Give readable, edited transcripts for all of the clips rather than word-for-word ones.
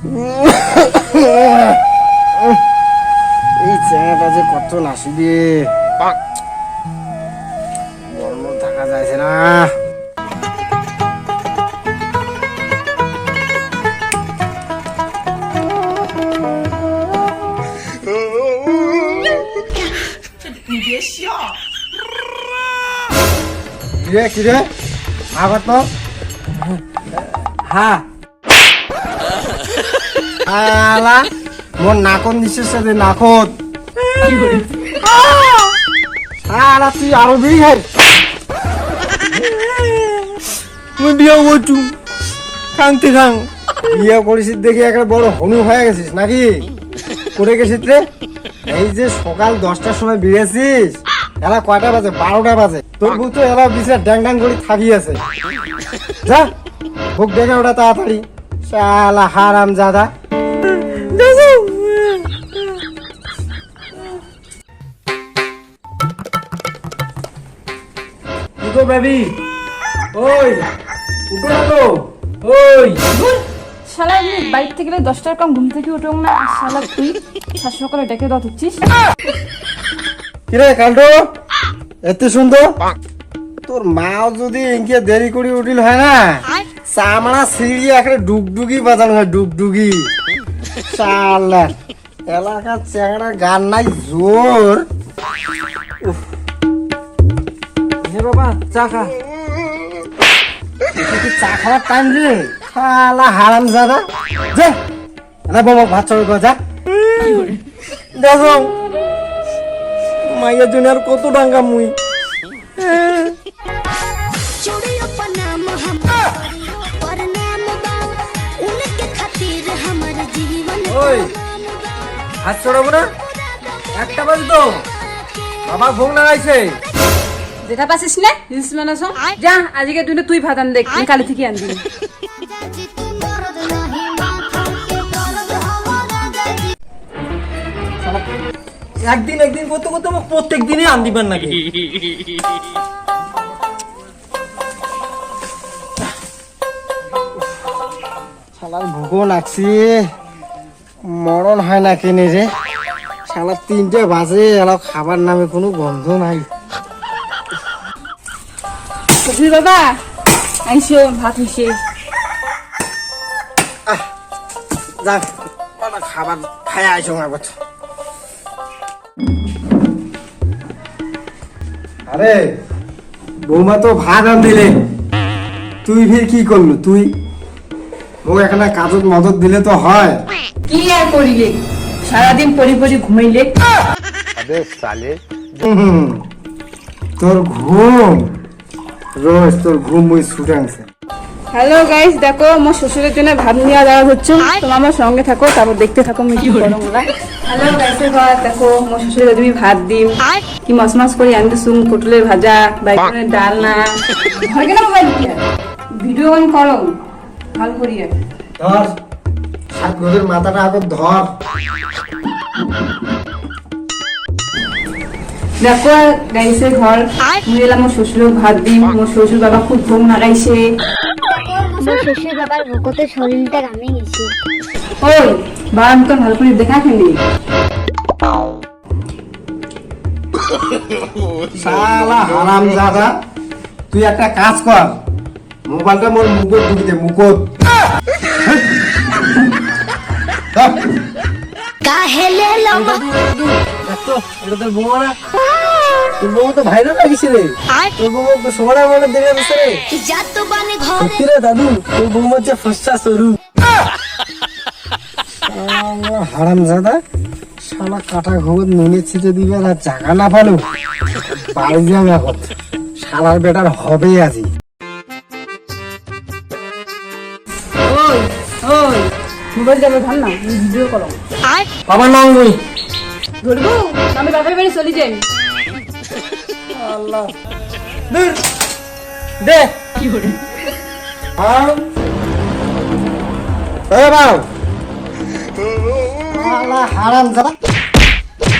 এই চেহারাটা যে কত নাসিবে, গরম থাকা যাচ্ছে না। কিরে কিরে আবার তো হ্যাঁ আলা মোর নাকন দিছিস সাথে নাকত আলা তুই আরো বিড়ি খাই তুই বিয়ে করছু খাংতে খাং বিয়ে করেছিস দেখি একটা বড় হনু হয়ে গেছিস নাকি করে গেছিস রে? এই যে সকাল 10টার সময় বেরিয়েছিস, এলা কয়টা বাজে? 12টা বাজে। তোর বউ তো এলা বিছরা ড্যাং ড্যাং করে থাকি আছে। যা বুক ডেকে ওটা তাড়াতাড়ি, শালা হারাম জাদা। উঠো বেবি, ওই উঠো না তো, ওই শালা বাইক থেকে গেলে 10টার কম ঘুম থেকে উঠো না। শালা তুই সাত সকালে ডেকে দাও হচ্ছিস। কিরে কান্টো এত সুন্দর, তোর মাও যদি ইনকে দেরি করে উঠিল হয় না, চামড়া সিঁড়ি একটা ডুগডুগি বাজানো হয়, ডুগডুগি। শালা এলাকার চ্যাংড়া গান নাই জোর। হে বাবা চা খা, চা খাওয়ার টাইম রে, শালা হারাম জাদা। যা না বাবা ভাত চড় যা। দেখো মাইয়ের জন্য আর কত ডাঙ্গা মুই। ওই হাত চড়াবো না, একটা বাজে তো, বাবা ভোগ লাগাইছে। যেটা পাচ্ছিস না রিলস বানাস, যা আজকে দুটো তুই ভাত আন দেখ, কালি থেকে আনবি। একদিন একদিন করতে করতে আমাকে প্রত্যেক দিনই আন দিবেন নাকি? শালার ভুগো লাগছি, মরণ হয় না কেনে রে। শালা 3টে বাজে, এলা খাবার নামে কোনো গন্ধ নাই। দাদা আইসো, ভাত হইছে। যাক খাবার খাই আইসো আমার। আরে বৌমা তো ভাত আন দিলে, তুই ফির কি করলু? তুই ও এখানে কাজত মদত দিলে তো হয়। কি আর করিলে, সারাদিন পরি পরি ঘুমাইলে। হুম, তোর ঘুম রোজ, তোর ঘুম ওই ছুটে আনছে। হ্যালো গাইস, দেখো আমার শ্বশুরের জন্য ভাত নিয়ে যাওয়া হচ্ছে, তোমরা আমার সঙ্গে থাকো, তারপর দেখতে থাকো আমি কি করো। হ্যালো গাইসের ঘর, দেখো আমার শ্বশুরের তুমি ভাত দিম, কি মাছ মাছ করে আনতে শুন, পটলের ভাজা, বাইগনের ডাল না ঘর কেন মোবাইল ভিডিও অন করো ভালো করিয়া। ধর সাত ঘরের মাথাটা আগে ধর। দেখো গাইসের ঘর, মুই এলাম আমার শ্বশুরের ভাত দিম, আমার শ্বশুর বাবা খুব ঘুম লাগাইছে। আমার শ্বশুর বাবার ভোকতে শরীরটা ঘামে গেছে। ওই বাবা মতন ভালো করে দেখা খেলি। শালা হারাম জাদা, তুই একটা কাজ কর, মোবাইলটা মোর মুখত ঢুকি দে, মুখত। কাহেলে লম্বা এটা তোর বৌমা না? তোর বৌমা তো ভাইরাল লাগিস রে, তোর বৌমা তো সবার মনে দেখে দিচ্ছে রে। যাত বানে ঘরে সত্যি রে দাদু, তোর বৌমা হচ্ছে ফসা সরু। হারাম জাদা, শালা কাটা ঘুমত নুনে ছিটে দিবে আর জাগা না পালো, বাড়ি যাম এখন। শালার বেটার হবে আজি। ওই ওই মোবাইল যাবে ভাল না, ভিডিও করো। বাবার নাম নই ধরবো আমি বাপের বাড়ি চলে যাই। আল্লাহ দূর দে কি করে হারাম জাদা।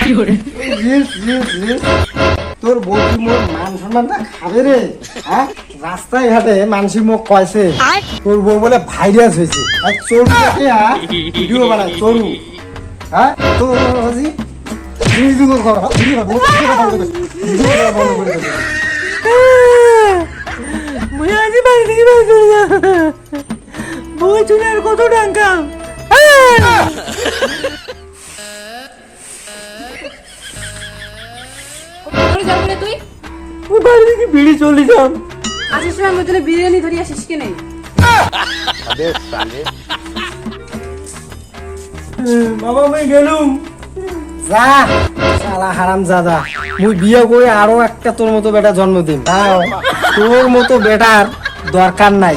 কি করে রিলস রিলস রিলস তোর বউ কি মোর মান সম্মানটা খাবে রে? হ্যাঁ, রাস্তায় ঘাটে মানসি মুখ কয়েছে তোর বউ বলে ভাইরাস হয়েছে, আর চোরটাকে ভিডিও বানায় চোরু। হ্যাঁ তো হাজি ভিডিও কর, ভিডিও কর, বন্ধ করে দে। মুই আজি বাড়ি থেকে বের করে যা বই চুলে আর কত টাকা করে যাবো রে তুই? ওই বাড়ি থেকে বিড়ি চলে যাম। আসার সময় আমার জন্য বিরিয়ানি ধরে আসিস কি নেই? বাবা আমি গেলুম। যা শালা হারামজাদা, মুই বিয়ে করে আরো একটা তোর মতো বেটা জন্ম দিন, তাও তোর মতো বেটার দরকার নাই।